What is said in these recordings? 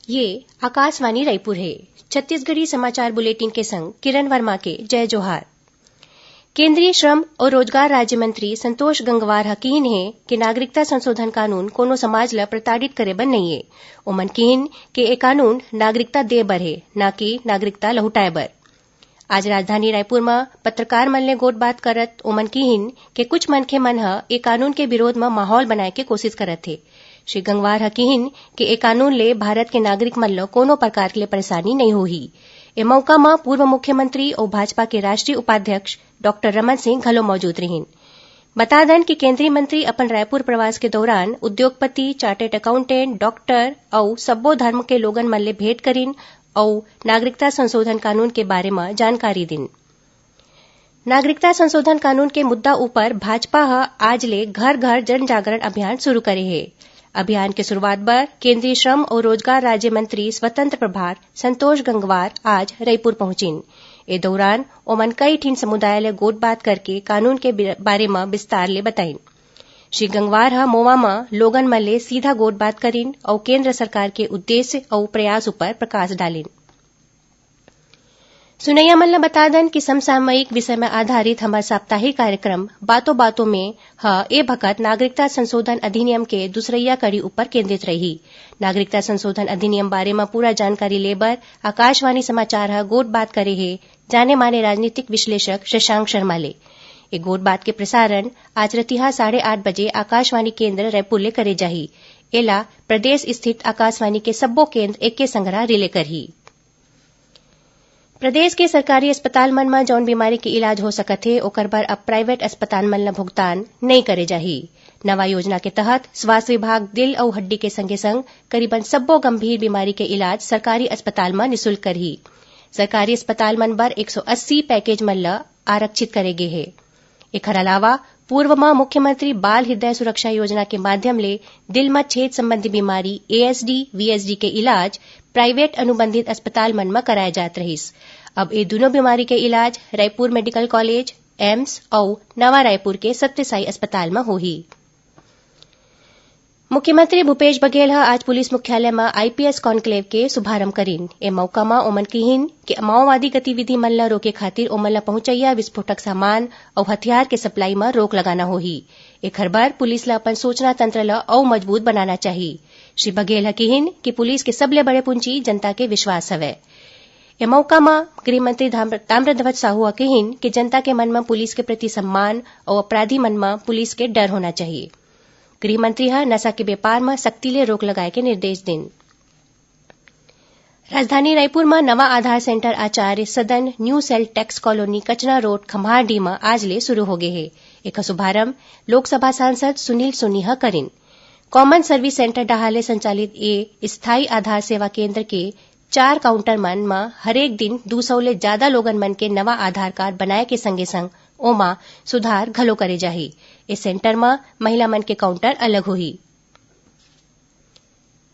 ये आकाशवाणी रायपुर है। छत्तीसगढ़ी समाचार बुलेटिन के संग किरण वर्मा के जय जोहार। केंद्रीय श्रम और रोजगार राज्य मंत्री संतोष गंगवार हकीन है कि नागरिकता संशोधन कानून कोनो समाज ला प्रताड़ित करे बर नहीं है। ओमन कीन के ए कानून नागरिकता दे बर है, न कि नागरिकता लहुटाए बर। आज राजधानी रायपुर में पत्रकार मन ले गोट बात करत ओमन कीन के कुछ मनखे मन ह ए कानून के विरोध में माहौल बनाए के कोशिश करत थे। श्री गंगवार हकीन के ए कानून ले भारत के नागरिक मन लो कोनो प्रकार के परेशानी नहीं होही। ए मौका में पूर्व मुख्यमंत्री और भाजपा के राष्ट्रीय उपाध्यक्ष डॉक्टर रमन सिंह घलो मौजूद रहिन। बता दें कि केंद्रीय मंत्री अपन रायपुर प्रवास के दौरान उद्योगपति, चार्टेड अकाउंटेंट, डॉक्टर और सब्बो धर्म के लोगन मन ले भेंट करिन और नागरिकता संशोधन कानून के बारे में जानकारी दिन। नागरिकता संशोधन कानून के मुद्दा ऊपर भाजपा ह आज ले घर घर जन जागरण अभियान शुरू करे है। अभियान के शुरुआत बर केंद्रीय श्रम और रोजगार राज्य मंत्री स्वतंत्र प्रभार संतोष गंगवार आज रायपुर पहुंचिन। ए दौरान ओमन कई ठीन समुदाय ले गोट बात करके कानून के बारे में विस्तार ले बताइन। श्री गंगवार ह मोवा में लोगन मन ले सीधा गोट बात करिन और केंद्र सरकार के उद्देश्य और प्रयास ऊपर प्रकाश डालिन। सुनैया मन ला बता दें कि समसामयिक विषय में आधारित हमार साप्ताहिक कार्यक्रम बातों बातों में ए भगत नागरिकता संशोधन अधिनियम के दूसरैया कड़ी ऊपर केंद्रित रही। नागरिकता संशोधन अधिनियम बारे में पूरा जानकारी लेबर आकाशवाणी समाचार ह गोट बात करे है जाने माने राजनीतिक विश्लेषक शशांक शर्मा ले। ए गोट बात के प्रसारण आज रतिहा 8:30 बजे आकाशवाणी केंद्र रायपुर ले करे जाही। एला प्रदेश स्थित आकाशवाणी के सब्बो केंद्र एके संग्रह रिले करही। प्रदेश के सरकारी अस्पताल मन में जौन बीमारी के इलाज हो सकत है ओकर बर अब प्राइवेट अस्पताल मन ला भुगतान नहीं करे जाही। नवा योजना के तहत स्वास्थ्य विभाग दिल और हड्डी के संगे संग करीबन सब्बो गंभीर बीमारी के इलाज सरकारी अस्पताल में निःशुल्क करही। सरकारी अस्पताल मन बर 180 पैकेज मन ला आरक्षित करे गे है। एकर अलावा पूर्व में मुख्यमंत्री बाल हृदय सुरक्षा योजना के माध्यम ले दिल में छेद संबंधी बीमारी एएसडी वीएसडी के इलाज प्राइवेट अनुबंधित अस्पताल मन में कराए जात रहिस। अब ये दोनों बीमारी के इलाज रायपुर मेडिकल कॉलेज, एम्स और नवा रायपुर के सत्य साई अस्पताल में होही। मुख्यमंत्री भूपेश बघेल आज पुलिस मुख्यालय में आईपीएस कॉन्क्लेव के शुभारंभ करीन। ए मौका में ओमन कीन कि माओवादी गतिविधि मन ला रोके खातिर ओमन ला पहुंचैया विस्फोटक सामान और हथियार के सप्लाई में रोक लगाना होही। एकर बर पुलिस ला अपन सूचना तंत्र ला और मजबूत बनाना चाहिए। श्री बघेल कीन कि पुलिस के सबले बड़े पूंजी जनता के विश्वास हवे। ए मौका में गृहमंत्री ताम्रध्वज साहू कीन कि जनता के मन में पुलिस के प्रति सम्मान और अपराधी मन में पुलिस के डर होना चाहिए। गृहमंत्री नशा के व्यापार में सख्ती ले रोक लगाए के निर्देश दिन। राजधानी रायपुर में नवा आधार सेंटर आचार्य सदन न्यू सेल टैक्स कॉलोनी कचना रोड खम्हारडी में आज ले शुरू हो गए है। एक शुभारंभ लोकसभा सांसद सुनील सोनी करिन। कॉमन सर्विस सेंटर डहाले संचालित ए स्थायी आधार सेवा केंद्र के 4 काउंटर मन में हरेक दिन 200 ले ज्यादा लोगन मन के नवा आधार कार्ड बनाए के संगे संग ओमा सुधार घलो करे जाही। इस सेंटर में महिला मन के काउंटर अलग होही।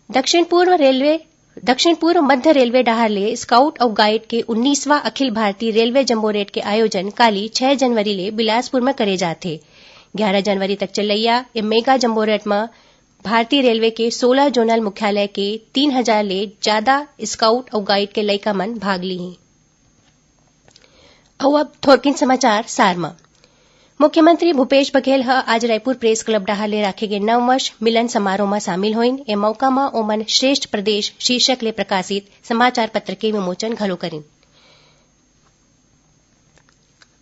दक्षिण पूर्व मध्य रेलवे डहार ले स्काउट और गाइड के 19वां अखिल भारतीय रेलवे जम्बोरेट के आयोजन काली 6 जनवरी ले बिलासपुर में करे जाते। 11 जनवरी तक चलैया ए मेगा जम्बोरेट में भारतीय रेलवे के 16 जोनल मुख्यालय के 3000 ले ज्यादा स्काउट और गाइड के लइका मन भाग ली। अब थोड़किन समाचार सार में। मुख्यमंत्री भूपेश बघेल आज रायपुर प्रेस क्लब डहार ले राखे गे 9 वर्ष मिलन समारोह में शामिल होइन। ए मौका में ओमन श्रेष्ठ प्रदेश शीर्षक ले प्रकाशित समाचार पत्र के विमोचन घलो करिन।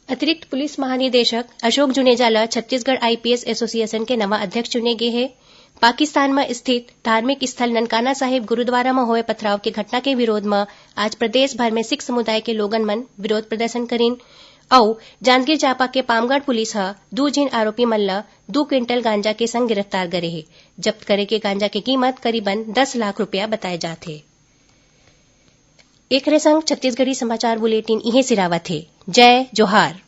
अतिरिक्त पुलिस महानिदेशक अशोक जुनेजा ला छत्तीसगढ़ आईपीएस एसोसिएशन के नवा अध्यक्ष चुने गए हैं। पाकिस्तान में स्थित धार्मिक स्थल ननकाना साहिब गुरुद्वारा में हुए पथराव की घटना के विरोध में आज प्रदेश भर में सिख समुदाय के लोगन मन विरोध प्रदर्शन करीन और जांजगीर चांपा के पामगढ़ पुलिस 2 जिन आरोपी मन ला 2 क्विंटल गांजा के संग गिरफ्तार करे है। जब्त करे के गांजा की कीमत करीबन 10 लाख रुपया बताए जाते। एक संग छत्तीसगढ़ी समाचार बुलेटिन इहे सिरावत है। जय जोहार।